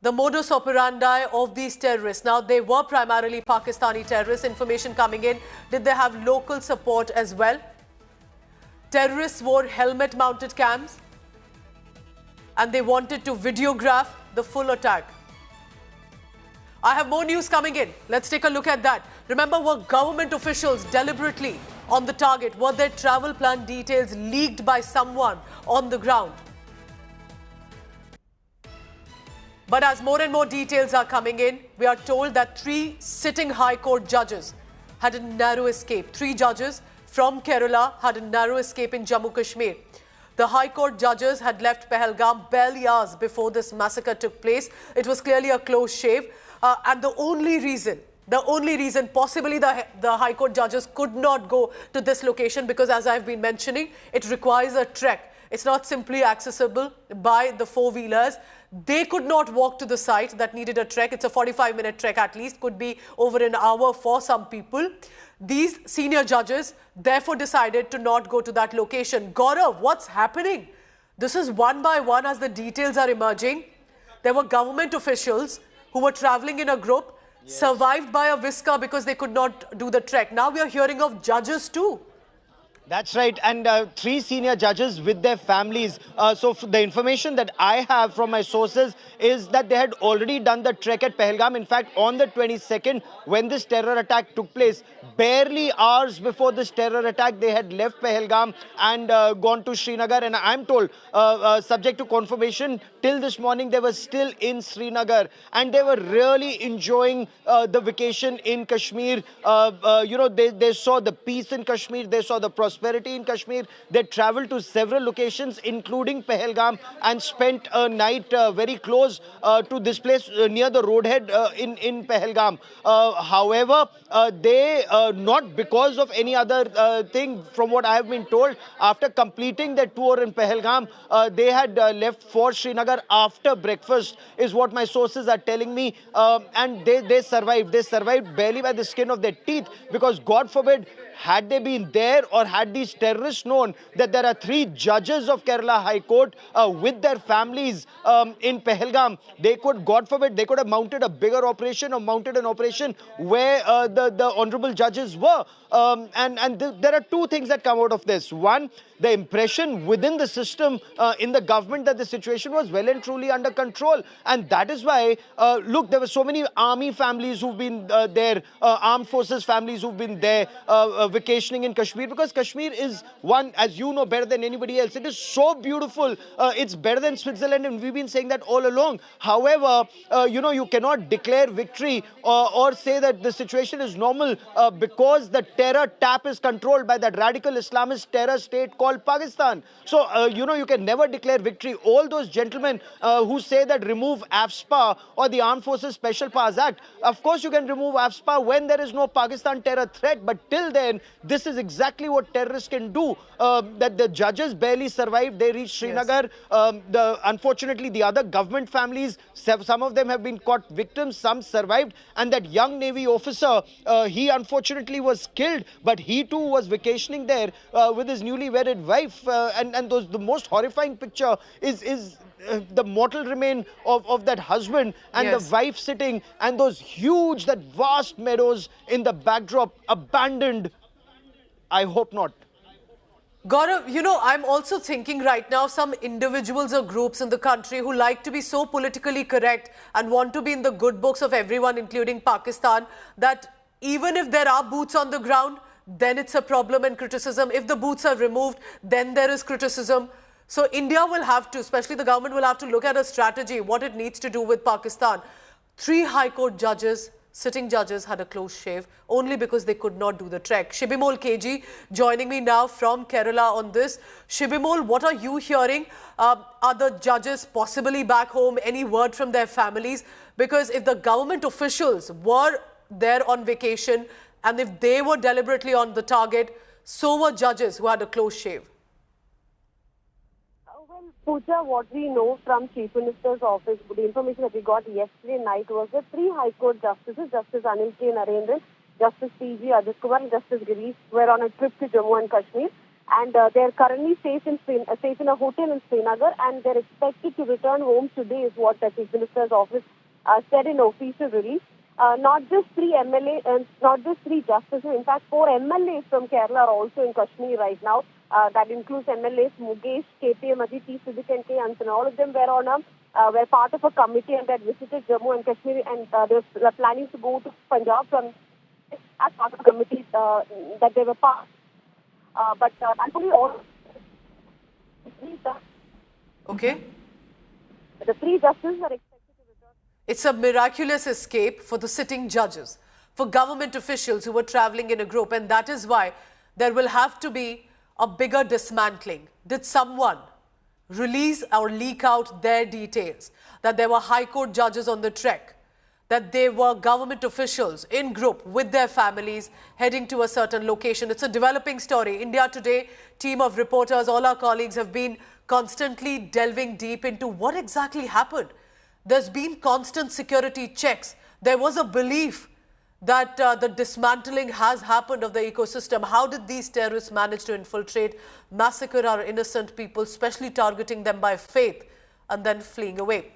The modus operandi of these terrorists. Now, they were primarily Pakistani terrorists. Information coming in. Did they have local support as well? Terrorists wore helmet-mounted cams and they wanted to videograph the full attack. I have more news coming in. Let's take a look at that. Remember, were government officials deliberately on the target? Were their travel plan details leaked by someone on the ground? But as more and more details are coming in, we are told that 3 sitting High Court judges had a narrow escape. 3 judges from Kerala had a narrow escape in Jammu Kashmir. The High Court judges had left Pahalgam barely hours before this massacre took place. It was clearly a close shave. And the only reason possibly the High Court judges could not go to this location, because as I've been mentioning, it requires a trek. It's not simply accessible by the four-wheelers. They could not walk to the site. That needed a trek. It's a 45-minute trek at least, could be over an hour for some people. These senior judges therefore decided to not go to that location. Gaurav, what's happening? This is one by one as the details are emerging. There were government officials who were traveling in a group, survived by a whisker because they could not do the trek. Now we are hearing of judges too. That's right, and 3 senior judges with their families. So the information that I have from my sources is that they had already done the trek at Pahalgam. In fact, on the 22nd, when this terror attack took place, barely hours before this terror attack, they had left Pahalgam and gone to Srinagar. And I'm told, subject to confirmation, till this morning they were still in Srinagar, and they were really enjoying the vacation in Kashmir. They saw the peace in Kashmir, they saw the prosperity in Kashmir. They traveled to several locations, including Pahalgam, and spent a night very close to this place near the roadhead in Pahalgam. However, they, not because of any other thing, from what I have been told, after completing their tour in Pahalgam, they had left for Srinagar after breakfast, is what my sources are telling me. And they survived. They survived barely by the skin of their teeth, because God forbid, had they been there, or had these terrorists known that there are 3 judges of Kerala High Court with their families in Pahalgam, they could, God forbid, they could have mounted a bigger operation, or mounted an operation where the honorable judges were. There are 2 things that come out of this. One, the impression within the system, in the government, that the situation was well and truly under control. And that is why, look, there were so many army families who've been there, armed forces families who've been there vacationing in Kashmir, because Kashmir is one, as you know better than anybody else, it is so beautiful. It's better than Switzerland, and we've been saying that all along. However, you cannot declare victory or say that the situation is normal because the terror tap is controlled by that radical Islamist terror state called Pakistan. So, you can never declare victory. All those gentlemen who say that remove AFSPA or the Armed Forces Special Powers Act, of course you can remove AFSPA when there is no Pakistan terror threat, but till then, this is exactly what terrorists can do. That the judges barely survived. They reached Srinagar. Yes. Unfortunately, the other government families, some of them have been caught victims, some survived. And that young Navy officer, he unfortunately was killed, but he too was vacationing there with his newly wedded wife. The most horrifying picture is the mortal remain of that husband and yes, the wife sitting, and those huge, that vast meadows in the backdrop, abandoned. I hope not. Gaurav, I'm also thinking right now, some individuals or groups in the country who like to be so politically correct and want to be in the good books of everyone, including Pakistan, that even if there are boots on the ground, then it's a problem and criticism. If the boots are removed, then there is criticism. So India will have to, especially the government, will have to look at a strategy, what it needs to do with Pakistan. 3 High Court judges, sitting judges, had a close shave only because they could not do the trek. Shibimol KG joining me now from Kerala on this. Shibimol, what are you hearing? Are the judges possibly back home? Any word from their families? Because if the government officials were there on vacation, and if they were deliberately on the target, so were judges who had a close shave. Well, Pooja, what we know from Chief Minister's office, the information that we got yesterday night was that 3 High Court justices, Justice Anil K. Narendran, Justice P.G. Ajit Kumar and Justice Girish, were on a trip to Jammu and Kashmir. And they're currently safe in a hotel in Srinagar, and they're expected to return home today, is what the Chief Minister's office said in official release. Not just three MLA, not just three justices. In fact, four MLAs from Kerala are also in Kashmir right now. That includes MLAs Mukesh, KP Madi, T. Siddiq, and K. Ansan. All of them were part of a committee and had visited Jammu and Kashmir, and they were planning to go to Punjab from as part of the committee that they were part. But thankfully, all Okay. the three justices are expected to return. It's a miraculous escape for the sitting judges, for government officials who were traveling in a group, and that is why there will have to be a bigger dismantling. Did someone release or leak out their details, that there were High Court judges on the trek, that they were government officials in group with their families heading to a certain location? It's a developing story. India Today team of reporters, all our colleagues have been constantly delving deep into what exactly happened. There's been constant security checks. There was a belief that the dismantling has happened of the ecosystem. How did these terrorists manage to infiltrate, massacre our innocent people, especially targeting them by faith, and then fleeing away?